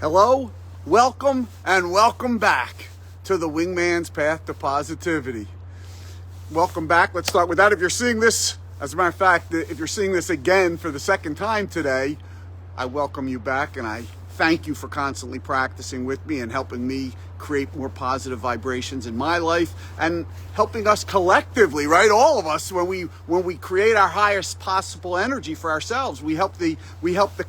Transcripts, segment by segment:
Hello, welcome, and welcome back to the Wingman's Path to Positivity. Welcome back. Let's start with that. If you're seeing this, as a matter of fact, if you're seeing this again for the second time today, I welcome you back, and I thank you for constantly practicing with me and helping me create more positive vibrations in my life and helping us collectively, right? All of us, when we create our highest possible energy for ourselves, we help the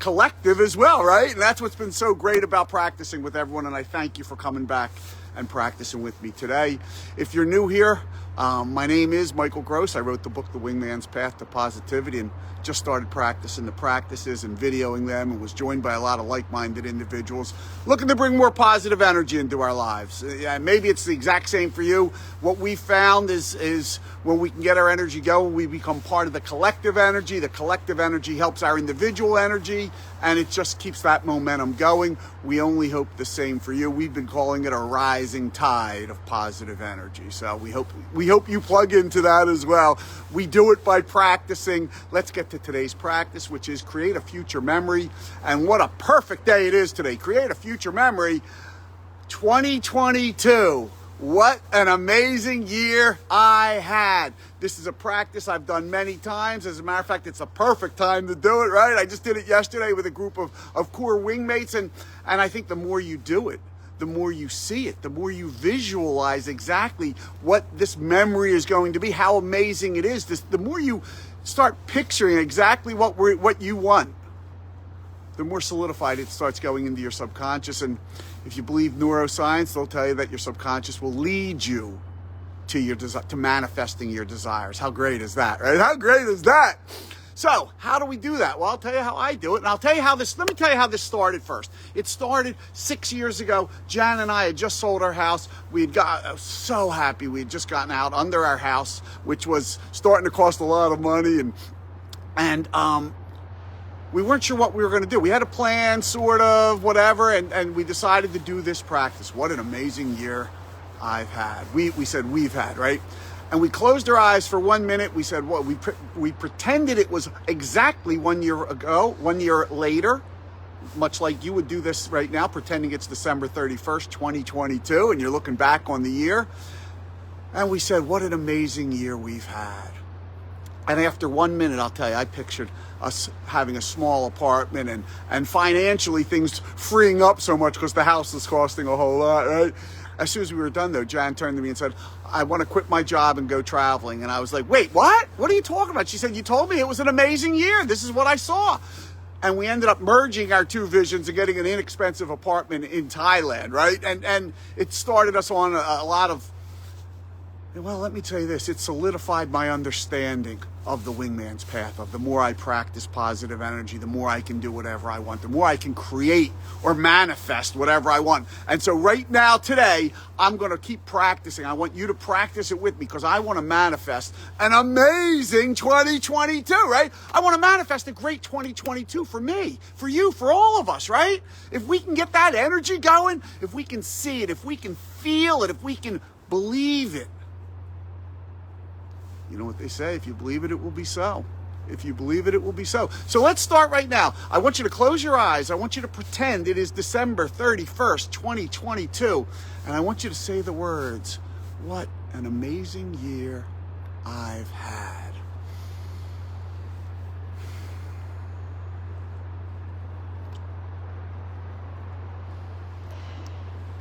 collective as well, right? And that's what's been so great about practicing with everyone. And I thank you for coming back and practicing with me today. If you're new here, my name is Michael Gross. I wrote the book, The Wingman's Path to Positivity, and just started practicing the practices and videoing them, and was joined by a lot of like-minded individuals looking to bring more positive energy into our lives. Maybe it's the exact same for you. What we found is when we can get our energy going, we become part of the collective energy. The collective energy helps our individual energy, and it just keeps that momentum going. We only hope the same for you. We've been calling it a rising tide of positive energy. So we hope you plug into that as well. We do it by practicing. Let's get to today's practice, which is create a future memory. And what a perfect day it is today. Create a future memory. 2022. What an amazing year I had. This is a practice I've done many times. As a matter of fact, it's a perfect time to do it, right? I just did it yesterday with a group of core wingmates, and I think the more you do it, the more you see it, the more you visualize exactly what this memory is going to be, how amazing it is. The more you start picturing exactly what you want, the more solidified it starts going into your subconscious. And if you believe neuroscience, they'll tell you that your subconscious will lead you to manifesting your desires. How great is that, right? How great is that? So how do we do that? Well, I'll tell you how I do it, and I'll tell you how let me tell you how this started first. It started 6 years ago. Jan and I had just sold our house. I was so happy. We had just gotten out under our house, which was starting to cost a lot of money, and we weren't sure what we were going to do. We had a plan, sort of, whatever, and we decided to do this practice. What an amazing year I've had. We said we've had, right? And we closed our eyes for 1 minute. We said, what? We pretended it was exactly 1 year ago, 1 year later, much like you would do this right now, pretending it's December 31st, 2022, and you're looking back on the year. And we said, what an amazing year we've had. And after 1 minute, I'll tell you, I pictured us having a small apartment and financially things freeing up so much because the house is costing a whole lot, right? As soon as we were done, though, Jan turned to me and said, I want to quit my job and go traveling. And I was like, wait, what? What are you talking about? She said, you told me it was an amazing year. This is what I saw. And we ended up merging our two visions and getting an inexpensive apartment in Thailand, right? And it started us on a lot of, well, let me tell you this, it solidified my understanding of the wingman's path. Of the more I practice positive energy, the more I can do whatever I want, the more I can create or manifest whatever I want. And so right now, today, I'm going to keep practicing. I want you to practice it with me because I want to manifest an amazing 2022, right? I want to manifest a great 2022 for me, for you, for all of us, right? If we can get that energy going, if we can see it, if we can feel it, if we can believe it, you know what they say, if you believe it, it will be so. If you believe it, it will be so. So let's start right now. I want you to close your eyes. I want you to pretend it is December 31st, 2022. And I want you to say the words, what an amazing year I've had.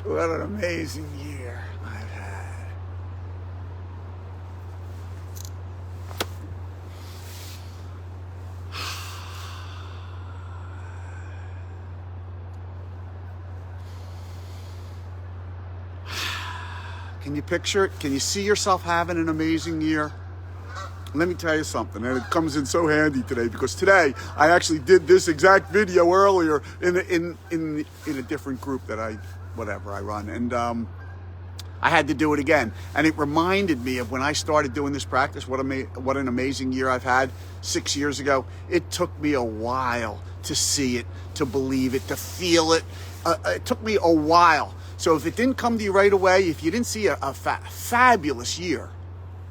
What an amazing year I've had. Can you picture it? Can you see yourself having an amazing year? Let me tell you something, and it comes in so handy today because today I actually did this exact video earlier in a different group that I run, and I had to do it again, and it reminded me of when I started doing this practice. What an amazing year I've had 6 years ago. It took me a while to see it, to believe it, to feel it. It took me a while. So if it didn't come to you right away, if you didn't see a fabulous year,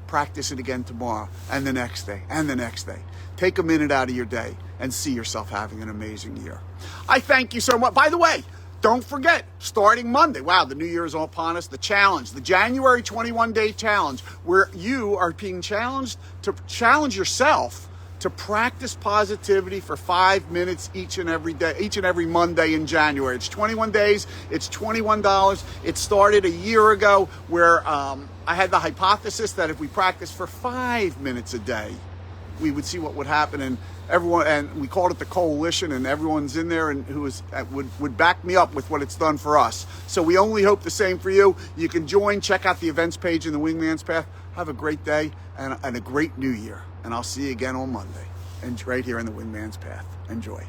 practice it again tomorrow and the next day and the next day. Take a minute out of your day and see yourself having an amazing year. I thank you so much. By the way, Don't forget, starting Monday, wow, the new year is all upon us, the challenge, the January 21-day challenge, where you are being challenged to challenge yourself to practice positivity for 5 minutes each and every day, each and every Monday in January. It's 21 days, it's $21. It started a year ago where I had the hypothesis that if we practice for 5 minutes a day, we would see what would happen. And everyone, and we called it the coalition, and everyone's in there and who would back me up with what it's done for us. So we only hope the same for you. You can join, check out the events page in the Wingman's Path. Have a great day and a great new year. And I'll see you again on Monday and right here in the Wingman's Path. Enjoy.